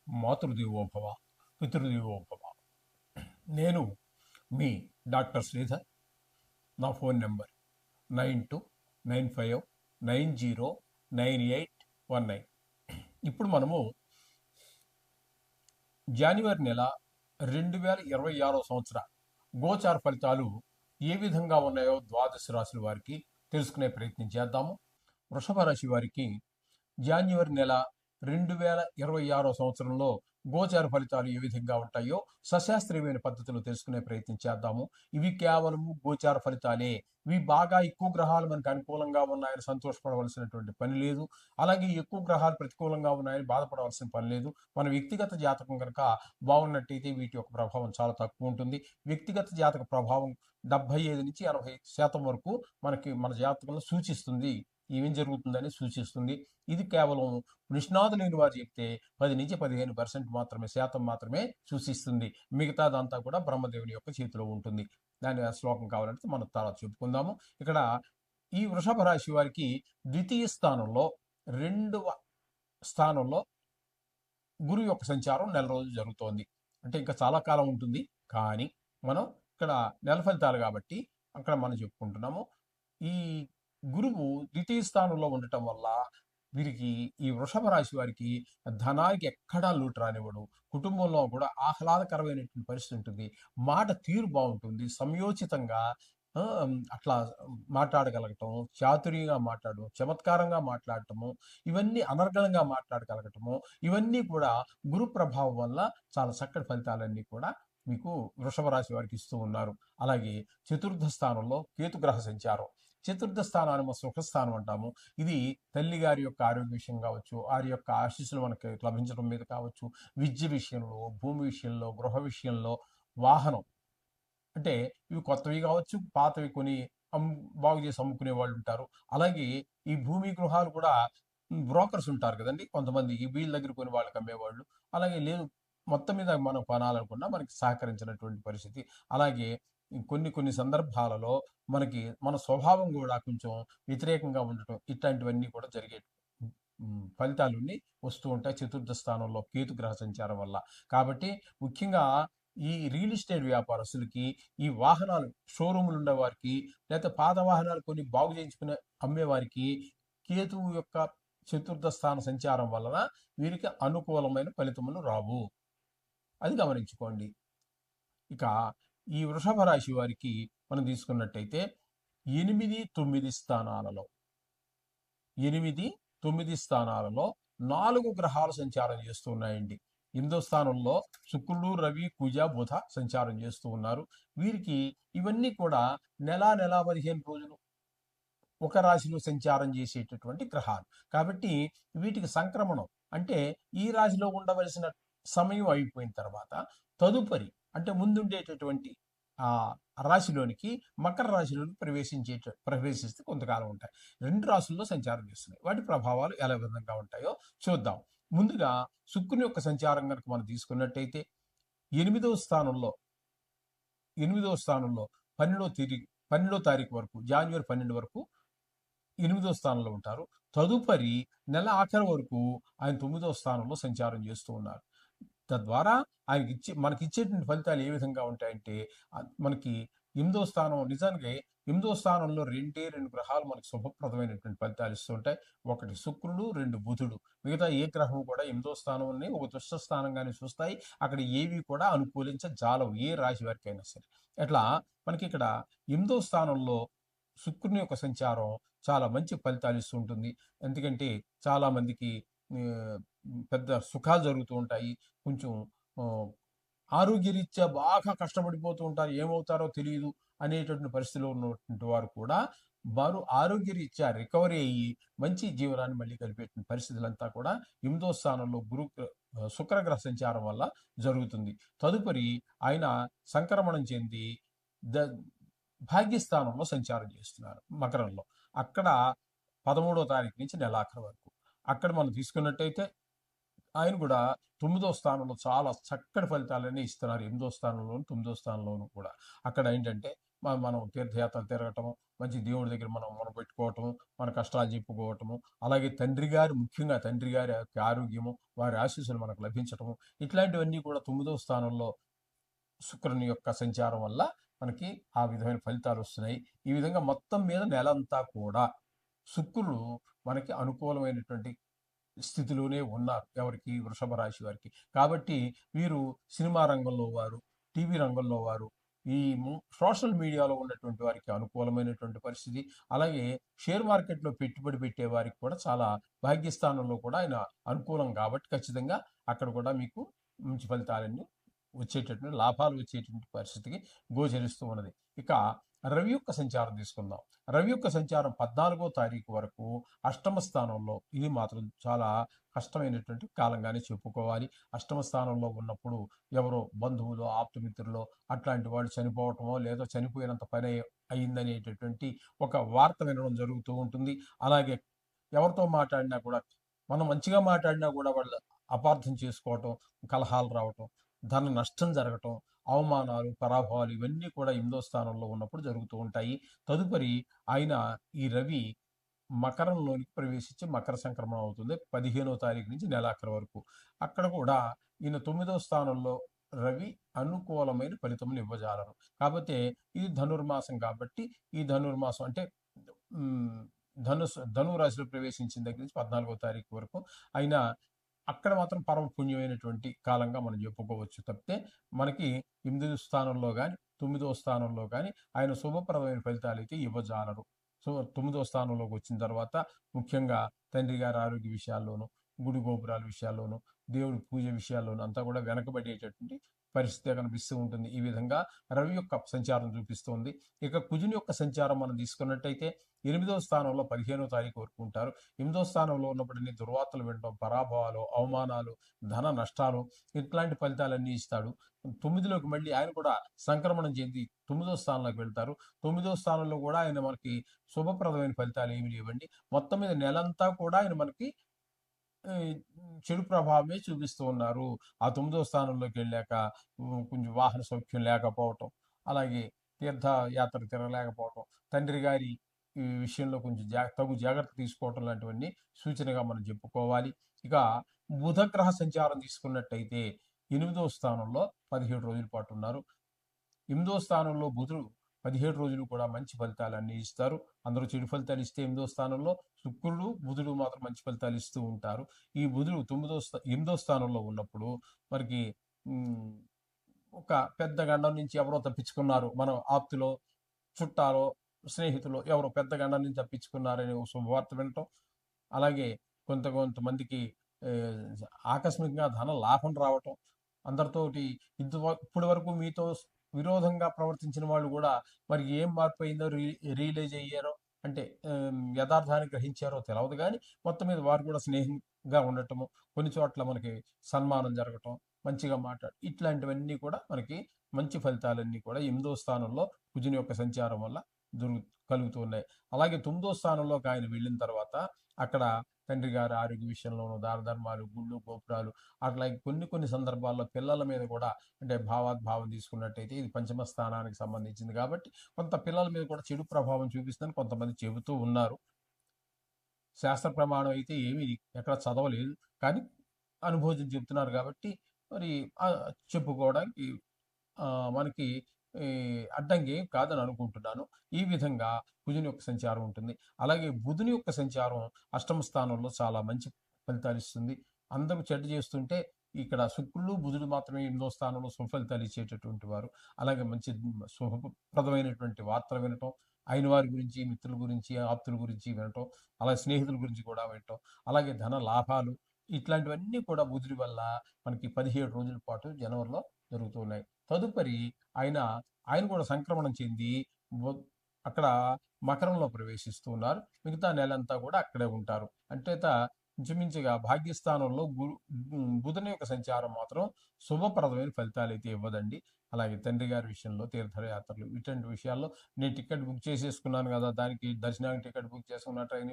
మాతృదేవోభవ, పితృదేవోభవ. నేను మీ డాక్టర్ శ్రీధర్. నా phone number 9295909819. ఇప్పుడు మనము జనవరి నెల 2026 సంవత్సర గోచార ఫలితాలు ఏ విధంగా ఉన్నాయో ద్వాదశ రాశుల వారికి తెలుసుకునే ప్రయత్నం చేద్దాము. వృషభ రాశి వారికి జనవరి నెల 2026 సంవత్సరంలో గోచార ఫలితాలు ఏ విధంగా ఉంటాయో సశాస్త్రీయమైన పద్ధతిలో తెలుసుకునే ప్రయత్నం చేద్దాము. ఇవి కేవలము గోచార ఫలితాలే. ఇవి బాగా ఎక్కువ గ్రహాలు మనకు అనుకూలంగా ఉన్నాయని సంతోషపడవలసినటువంటి పని లేదు. అలాగే ఎక్కువ గ్రహాలు ప్రతికూలంగా ఉన్నాయని బాధపడవలసిన పని లేదు. మన వ్యక్తిగత జాతకం కనుక బాగున్నట్టయితే వీటి యొక్క ప్రభావం చాలా తక్కువ ఉంటుంది. వ్యక్తిగత జాతక ప్రభావం 75 నుంచి 80% వరకు మన జాతకంలో సూచిస్తుంది. ఏం జరుగుతుందని సూచిస్తుంది. ఇది కేవలం నిష్ణాతులైన వారు చెప్తే 10 నుంచి 15% మాత్రమే శాతం మాత్రమే సూచిస్తుంది. మిగతాదంతా కూడా బ్రహ్మదేవుని యొక్క చేతిలో ఉంటుంది. దాని శ్లోకం కావాలంటే మనం తర్వాత చెప్పుకుందాము. ఇక్కడ ఈ వృషభ రాశి వారికి ద్వితీయ స్థానంలో 2వ స్థానంలో గురు యొక్క సంచారం నెల రోజులు జరుగుతోంది. అంటే ఇంకా చాలా కాలం ఉంటుంది. కానీ మనం ఇక్కడ నెల ఫలితాలు కాబట్టి అక్కడ మనం చెప్పుకుంటున్నాము. ఈ గురువు ద్వితీయ స్థానంలో ఉండటం వల్ల వీరికి ఈ వృషభ రాశి వారికి ధనానికి ఎక్కడా లోటు రానివ్వడు. కుటుంబంలో కూడా ఆహ్లాదకరమైనటువంటి పరిస్థితి ఉంటుంది. మాట తీరు బాగుంటుంది. సమయోచితంగా అట్లా మాట్లాడగలగటం, చాతుర్యంగా మాట్లాడడం, చమత్కారంగా మాట్లాడటము, ఇవన్నీ అనర్గళంగా మాట్లాడగలగటము, ఇవన్నీ కూడా గురు ప్రభావం వల్ల చాలా చక్కటి ఫలితాలన్నీ కూడా మీకు వృషభ రాశి వారికి ఇస్తూ ఉన్నారు. అలాగే చతుర్థ స్థానంలో కేతుగ్రహ సంచారం. చతుర్థ స్థానాన్ని మనం సుఖస్థానం అంటాము. ఇది తల్లి గారి యొక్క ఆరోగ్య విషయం కావచ్చు, వారి యొక్క ఆశీస్సులు మనకి లభించడం మీద కావచ్చు, విద్య విషయంలో, భూమి విషయంలో, గృహ విషయంలో, వాహనం అంటే ఇవి కొత్తవి కావచ్చు, పాతవి కొని బాగు చేసి అమ్ముకునే వాళ్ళు ఉంటారు. అలాగే ఈ భూమి గృహాలు కూడా బ్రోకర్స్ ఉంటారు కదండి కొంతమంది, ఈ వీళ్ళ దగ్గర కొని వాళ్ళకి అమ్మేవాళ్ళు. అలాగే లేదు, మొత్తం మీద మనం కొనాలనుకున్నా మనకి సహకరించినటువంటి పరిస్థితి. అలాగే కొన్ని సందర్భాలలో మనకి మన స్వభావం కూడా కొంచెం వ్యతిరేకంగా ఉండటం, ఇట్లాంటివన్నీ కూడా జరిగే ఫలితాలన్నీ వస్తూ ఉంటాయి చతుర్థ స్థానంలో కేతు గ్రహ సంచారం వల్ల. కాబట్టి ముఖ్యంగా ఈ రియల్ ఎస్టేట్ వ్యాపారస్తులకి, ఈ వాహనాలు షోరూములు ఉండేవారికి, లేకపోతే పాత వాహనాలు కొన్ని బాగు చేయించుకునే అమ్మేవారికి కేతువు యొక్క చతుర్థ స్థాన సంచారం వలన వీరికి అనుకూలమైన ఫలితములు రావు. అది గమనించుకోండి. ఇక ఈ వృషభ రాశి వారికి మనం తీసుకున్నట్టయితే 8, 9 స్థానాలలో 4 గ్రహాలు సంచారం చేస్తూ ఉన్నాయండి. 8వ స్థానంలో శుక్రుడు, రవి, కుజ, బుధ సంచారం చేస్తూ ఉన్నారు. వీరికి ఇవన్నీ కూడా నెల 15 రోజులు ఒక రాశిలో సంచారం చేసేటటువంటి గ్రహాలు. కాబట్టి వీటికి సంక్రమణం అంటే ఈ రాశిలో ఉండవలసిన సమయం అయిపోయిన తర్వాత తదుపరి అంటే ముందుండేటటువంటి ఆ రాశిలోనికి మకర రాశిలోకి ప్రవేశిస్తే కొంతకాలం ఉంటాయి. 2 రాశుల్లో సంచారం చేస్తున్నాయి. వాటి ప్రభావాలు ఎలా విధంగా ఉంటాయో చూద్దాం. ముందుగా శుక్రుని యొక్క సంచారం కనుక మనం తీసుకున్నట్టయితే 8వ స్థానంలో 12వ తారీఖు వరకు, జనవరి 12 వరకు 8వ స్థానంలో ఉంటారు. తదుపరి నెల ఆఖరి వరకు ఆయన 9వ స్థానంలో సంచారం చేస్తూ ఉన్నారు. తద్వారా మనకి ఇచ్చేటువంటి ఫలితాలు ఏ విధంగా ఉంటాయంటే, మనకి 8వ స్థానం నిజానికి 8వ స్థానంలో 2 గ్రహాలు మనకి శుభప్రదమైనటువంటి ఫలితాలు ఇస్తుంటాయి. ఒకటి శుక్రుడు, 2 బుధుడు. మిగతా ఏ గ్రహం కూడా 8వ స్థానాన్ని ఒక దుష్ట స్థానంగానే చూస్తాయి. అక్కడ ఏవి కూడా అనుకూలించజాలవు ఏ రాశి వారికైనా సరే. అట్లా మనకి ఇక్కడ 8వ స్థానంలో శుక్రుని యొక్క సంచారం చాలా మంచి ఫలితాలు ఇస్తూ ఉంటుంది. ఎందుకంటే చాలా మందికి పెద్ద సుఖాలు జరుగుతూ ఉంటాయి. కొంచెం ఆరోగ్యరీత్యా బాగా కష్టపడిపోతూ ఉంటారు, ఏమవుతారో తెలియదు అనేటువంటి పరిస్థితిలో ఉన్నటువంటి వారు కూడా వారు ఆరోగ్యరీత్యా రికవరీ అయ్యి మంచి జీవనాన్ని మళ్ళీ గడిపేటువంటి పరిస్థితులంతా కూడా 8వ స్థానంలో శుక్రగ్రహ సంచారం వల్ల జరుగుతుంది. తదుపరి ఆయన సంక్రమణం చెంది భాగ్యస్థానంలో సంచారం చేస్తున్నారు మకరంలో. అక్కడ 13వ తారీఖు నుంచి నెలాఖరు వరకు. అక్కడ మనం తీసుకున్నట్టయితే ఆయన కూడా 9వ స్థానంలో చాలా చక్కటి ఫలితాలన్నీ ఇస్తున్నారు. 8వ స్థానంలోను, 9వ స్థానంలోను కూడా. అక్కడ ఏంటంటే మనం తీర్థయాత్రలు తిరగటము, మంచి దేవుడి దగ్గర మనం మొరపెట్టుకోవటము, మన కష్టాలు చెప్పుకోవటము, అలాగే ముఖ్యంగా తండ్రి గారి యొక్క ఆరోగ్యము, వారి ఆశీస్సులు మనకు లభించటము, ఇట్లాంటివన్నీ కూడా 9వ స్థానంలో శుక్రుని యొక్క సంచారం వల్ల మనకి ఆ విధమైన ఫలితాలు వస్తున్నాయి. ఈ విధంగా మొత్తం మీద నెలంతా కూడా శుక్రుడు మనకి అనుకూలమైనటువంటి స్థితిలోనే ఉన్నారు. ఎవరికి? వృషభ రాశి వారికి. కాబట్టి వీరు సినిమా రంగంలో వారు, టీవీ రంగంలో వారు, ఈ సోషల్ మీడియాలో ఉన్నటువంటి వారికి అనుకూలమైనటువంటి పరిస్థితి. అలాగే షేర్ మార్కెట్‌లో పెట్టుబడి పెట్టే వారికి కూడా చాలా భాగ్యస్థానంలో కూడా ఆయన అనుకూలం కాబట్టి ఖచ్చితంగా అక్కడ కూడా మీకు మంచి ఫలితాలన్నీ వచ్చేటటువంటి లాభాలు వచ్చేటువంటి పరిస్థితికి గోచరిస్తూ ఉన్నది. ఇక రవి యొక్క సంచారం తీసుకుందాం. రవి యొక్క సంచారం 14వ తారీఖు వరకు అష్టమ స్థానంలో, ఇది మాత్రం చాలా కష్టమైనటువంటి కాలంగానే చెప్పుకోవాలి. అష్టమ స్థానంలో ఉన్నప్పుడు ఎవరో బంధువులో, ఆప్తమిత్రులో అట్లాంటి వాళ్ళు చనిపోవటమో, లేదా చనిపోయినంత పని అయిందనేటటువంటి ఒక వార్త వినడం జరుగుతూ ఉంటుంది. అలాగే ఎవరితో మాట్లాడినా కూడా, మనం మంచిగా మాట్లాడినా కూడా వాళ్ళు అపార్థం చేసుకోవటం, కలహాలు రావటం, ధన నష్టం జరగటం, అవమానాలు, పరాభవాలు ఇవన్నీ కూడా 8వ స్థానంలో ఉన్నప్పుడు జరుగుతూ ఉంటాయి. తదుపరి ఆయన ఈ రవి మకరంలోనికి ప్రవేశించి మకర సంక్రమణం అవుతుంది 15వ తారీఖు నుంచి నెలాఖరు వరకు. అక్కడ కూడా ఈయన 9వ స్థానంలో రవి అనుకూలమైన ఫలితములు ఇవ్వజాలరు. కాకపోతే ఇది ధనుర్మాసం కాబట్టి ఈ ధనుర్మాసం అంటే హ్మ్, ధనురాశిలో ప్రవేశించిన దగ్గర నుంచి 14వ తారీఖు వరకు ఆయన అక్కడ మాత్రం పరమ పుణ్యమైనటువంటి కాలంగా మనం చెప్పుకోవచ్చు తప్పితే మనకి 8వ స్థానంలో గాని, 9వ స్థానంలో గాని ఆయన శుభప్రదమైన ఫలితాలైతే ఇవ్వజాలరు. సో, 9వ స్థానంలోకి వచ్చిన తర్వాత ముఖ్యంగా తండ్రి గారి ఆరోగ్య విషయాల్లోనూ, గుడి గోపురాల విషయాల్లోనూ, దేవుడి పూజ విషయాల్లోనూ అంతా కూడా వెనకబడేటటువంటి పరిస్థితి కనిపిస్తూ ఉంటుంది. ఈ విధంగా రవి యొక్క సంచారం చూపిస్తోంది. ఇక కుజుని యొక్క సంచారం మనం తీసుకున్నట్టయితే 8వ స్థానంలో 15వ తారీఖు వరకు ఉంటారు. 8వ స్థానంలో ఉన్నప్పుడు అన్ని దుర్వార్తలు వినడం, పరాభవాలు, అవమానాలు, ధన నష్టాలు ఇట్లాంటి ఫలితాలన్నీ ఇస్తాడు. 9లోకి మళ్ళీ ఆయన కూడా సంక్రమణం చెంది 9వ స్థానంలోకి వెళ్తారు. 9వ స్థానంలో కూడా ఆయన మనకి శుభప్రదమైన ఫలితాలు ఏమి లేవండి. మొత్తం మీద నెలంతా కూడా ఆయన మనకి ఆహ్, చెడు ప్రభావమే చూపిస్తూ ఉన్నారు. ఆ 9వ స్థానంలోకి వెళ్ళాక కొంచెం వాహన సౌఖ్యం లేకపోవటం, అలాగే తీర్థయాత్ర తిరగలేకపోవటం, తండ్రి గారి ఈ విషయంలో కొంచెం తగు జాగ్రత్త తీసుకోవటం లాంటివన్నీ సూచనగా మనం చెప్పుకోవాలి. ఇక బుధ గ్రహ సంచారం తీసుకున్నట్టయితే 8వ స్థానంలో 17 రోజుల పాటు ఉన్నారు. 8వ స్థానంలో బుధుడు 17 రోజులు కూడా మంచి ఫలితాలన్నీ ఇస్తారు. అందరూ చెడు ఫలితాలు ఇస్తే 8వ స్థానంలో శుక్రుడు, బుధుడు మాత్రం మంచి ఫలితాలు ఇస్తూ ఉంటారు. ఈ బుధుడు 8వ స్థానంలో ఉన్నప్పుడు మనకి హ్మ్, ఒక పెద్ద గండం నుంచి ఎవరో తప్పించుకున్నారు. మనం ఆప్తులో, చుట్టాలో, స్నేహితులో ఎవరో పెద్ద గండం నుంచి తప్పించుకున్నారనే ఒక శుభవార్త వినటం. అలాగే కొంతమందికి ఆకస్మికంగా ధన లాభం రావటం. అందరితోటి ఇప్పటి వరకు మీతో విరోధంగా ప్రవర్తించిన వాళ్ళు కూడా మరి ఏం మార్పయిందో రియలైజ్ అయ్యారో అంటే యథార్థాన్ని గ్రహించారో తెలవదు గానీ, మొత్తం మీద వారు కూడా స్నేహంగా ఉండటము, కొన్ని చోట్ల మనకి సన్మానం జరగటం, మంచిగా ఇట్లాంటివన్నీ కూడా మనకి మంచి ఫలితాలన్నీ కూడా 8వ స్థానంలో కుజుని యొక్క సంచారం వల్ల దొరుకు కలుగుతూ ఉన్నాయి. అలాగే 9వ స్థానంలోకి ఆయన వెళ్ళిన తర్వాత అక్కడ తండ్రి గారి ఆరోగ్య విషయంలోనూ దాన ధర్మాలు, గుళ్ళు, గోపురాలు అట్లాగే కొన్ని సందర్భాల్లో పిల్లల మీద కూడా అంటే భావం తీసుకున్నట్టయితే ఇది పంచమ స్థానానికి సంబంధించింది కాబట్టి కొంత పిల్లల మీద కూడా చెడు ప్రభావం చూపిస్తుందని కొంతమంది చెబుతూ ఉన్నారు. శాస్త్ర ప్రమాణం అయితే ఏమీ ఎక్కడ చదవలేదు. కానీ అనుభూతిని చెప్తున్నారు కాబట్టి మరి చెప్పుకోవడానికి మనకి ఈ అడ్డంకి ఏం కాదని అనుకుంటున్నాను. ఈ విధంగా కుజుని యొక్క సంచారం ఉంటుంది. అలాగే బుధుని యొక్క సంచారం అష్టమ స్థానంలో చాలా మంచి ఫలితాలిస్తుంది. అందరూ చెడ్డ చేస్తుంటే ఇక్కడ శుక్రుడు, బుధుడు మాత్రమే 8వ స్థానంలో సుఫలితాలు ఇచ్చేటటువంటి వారు. అలాగే మంచి శుభప్రదమైనటువంటి వార్తలు వినటం, అయిన వారి గురించి, మిత్రుల గురించి, ఆప్తుల గురించి వినటం, అలాగే స్నేహితుల గురించి కూడా వినటం, అలాగే ధన లాభాలు ఇట్లాంటివన్నీ కూడా బుధుడి వల్ల మనకి 17 రోజుల పాటు జనవరిలో జరుగుతూ ఉన్నాయి. తదుపరి ఆయన, ఆయన కూడా సంక్రమణం చెంది బొ అక్కడ మకరంలో ప్రవేశిస్తూ ఉన్నారు. మిగతా నెలంతా కూడా అక్కడే ఉంటారు. ఇంచుమించుగా భాగ్యస్థానంలో బుధుని యొక్క సంచారం మాత్రం శుభప్రదమైన ఫలితాలైతే ఇవ్వదండి. అలాగే తండ్రి గారి విషయంలో తీర్థయాత్రలు ఇటువంటి విషయాల్లో నేను టికెట్ బుక్ చేసేసుకున్నాను కదా! దానికి దర్శనానికి టికెట్ బుక్ చేసుకున్న, ట్రైన్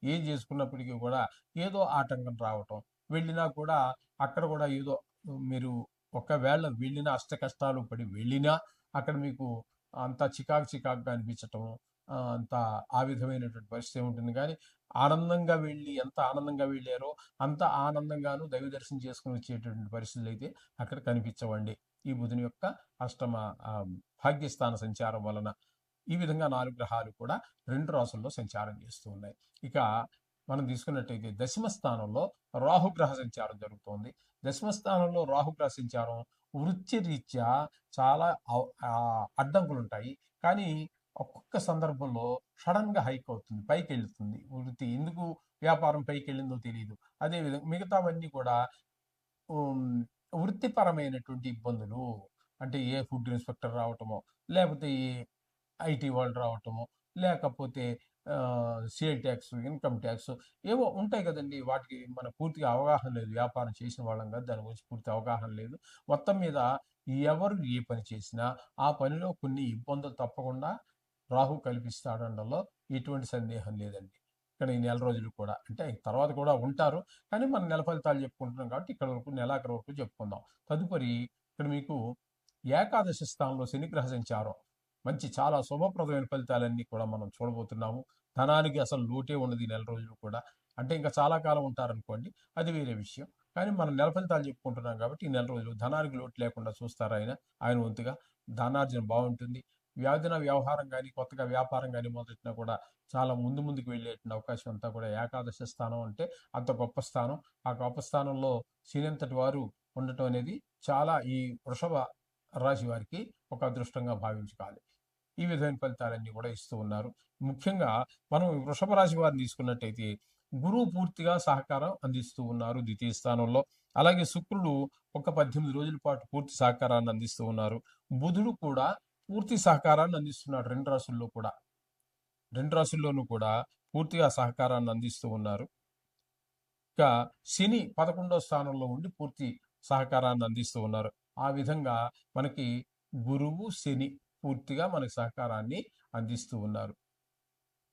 ఏం చేసుకున్నప్పటికీ కూడా ఏదో ఆటంకం రావటం. వెళ్ళినా కూడా అక్కడ కూడా ఏదో మీరు ఒకవేళ వెళ్ళినా అష్ట కష్టాలు పడి వెళ్ళినా అక్కడ మీకు అంతా చికాకుగా అనిపించటం, అంత ఆ విధమైనటువంటి పరిస్థితి ఉంటుంది. కానీ ఎంత ఆనందంగా వెళ్ళారో అంత ఆనందంగాను దైవ దర్శనం చేసుకుని వచ్చేటటువంటి పరిస్థితులు అయితే అక్కడ కనిపించవండి. ఈ బుధుని యొక్క అష్టమ ఆ, భాగ్యస్థాన సంచారం వలన ఈ విధంగా 4 గ్రహాలు కూడా 2 రాసుల్లో సంచారం చేస్తూ ఉన్నాయి. ఇక మనం తీసుకున్నట్టయితే దశమ స్థానంలో రాహుగ్రహ సంచారం జరుగుతోంది. దశమ స్థానంలో రాహుగ్రహ సంచారం వృత్తిరీత్యా చాలా అడ్డంకులు ఉంటాయి. కానీ ఒక్కొక్క సందర్భంలో సడన్ గా హైక్ అవుతుంది, పైకి వెళ్తుంది వృత్తి. ఎందుకు వ్యాపారం పైకి వెళ్ళిందో తెలియదు. అదేవిధంగా మిగతావన్నీ కూడా ఉమ్, వృత్తిపరమైనటువంటి ఇబ్బందులు, అంటే ఏ ఫుడ్ ఇన్స్పెక్టర్ రావటమో, లేకపోతే ఏ ఐటీ వాళ్ళు రావటము, లేకపోతే సేల్ ట్యాక్స్, ఇన్కమ్ ట్యాక్స్, ఏవో ఉంటాయి కదండి. వాటికి మన పూర్తిగా అవగాహన లేదు. వ్యాపారం చేసిన వాళ్ళం కాదు, దాని గురించి పూర్తి అవగాహన లేదు. మొత్తం మీద ఎవరు ఏ పని చేసినా ఆ పనిలో కొన్ని ఇబ్బందులు తప్పకుండా రాహు కల్పిస్తాడనడంలో ఎటువంటి సందేహం లేదండి. ఇక్కడ ఈ నెల రోజులు కూడా, అంటే తర్వాత కూడా ఉంటారు. కానీ మనం నెల ఫలితాలు చెప్పుకుంటున్నాం కాబట్టి ఇక్కడ వరకు నెలాఖరు వరకు చెప్పుకుందాం. తదుపరి ఇక్కడ మీకు ఏకాదశి స్థానంలో శనిగ్రహ సంచారం మంచి చాలా శుభప్రదమైన ఫలితాలన్నీ కూడా మనం చూడబోతున్నాము. ధనానికి అసలు లోటే ఉండదు ఈ నెల రోజులు కూడా. అంటే ఇంకా చాలా కాలం ఉంటారనుకోండి, అది వేరే విషయం. కానీ మనం నెల ఫలితాలు చెప్పుకుంటున్నాం కాబట్టి ఈ నెల రోజులు ధనానికి లోటు లేకుండా చూస్తారు ఆయన. ఆయన వంతుగా ధనార్జన బాగుంటుంది. వ్యాధిన వ్యవహారం కానీ, కొత్తగా వ్యాపారం కానీ మొదలెట్టినా కూడా చాలా ముందుకు వెళ్ళేటువంటి అవకాశం అంతా కూడా ఏకాదశ స్థానం అంటే అంత గొప్ప స్థానం. ఆ గొప్ప స్థానంలో శనింతటి వారు ఉండటం అనేది చాలా ఈ వృషభ రాశి వారికి ఒక అదృష్టంగా భావించుకోవాలి. ఈ విధమైన ఫలితాలన్నీ కూడా ఇస్తూ ఉన్నారు. ముఖ్యంగా మనం వృషభ రాశి వారిని తీసుకున్నట్టయితే గురువు పూర్తిగా సహకారం అందిస్తూ ఉన్నారు ద్వితీయ స్థానంలో. అలాగే శుక్రుడు ఒక 18 రోజుల పాటు పూర్తి సహకారాన్ని అందిస్తూ ఉన్నారు. బుధుడు కూడా పూర్తి సహకారాన్ని అందిస్తున్నాడు. రెండు రాశుల్లోనూ కూడా పూర్తిగా సహకారాన్ని అందిస్తూ ఉన్నారు. ఇక శని 11వ స్థానంలో ఉండి పూర్తి సహకారాన్ని అందిస్తూ ఉన్నారు. ఆ విధంగా మనకి గురువు శని పూర్తిగా మనకి సహకారాన్ని అందిస్తూ ఉన్నారు.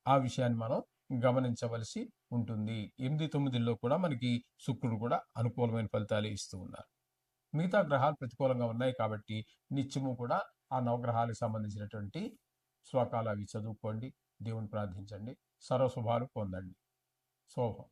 ఆ విషయాన్ని మనం గమనించవలసి ఉంటుంది. 8, 9లో కూడా మనకి శుక్రుడు కూడా అనుకూలమైన ఫలితాలు ఇస్తూ ఉన్నారు. మిగతా గ్రహాలు ప్రతికూలంగా ఉన్నాయి కాబట్టి నిత్యము కూడా ఆ నవగ్రహాలకు సంబంధించినటువంటి శ్లోకాలు అవి చదువుకోండి, దేవుని ప్రార్థించండి, సర్వశుభాలు పొందండి. శోభం.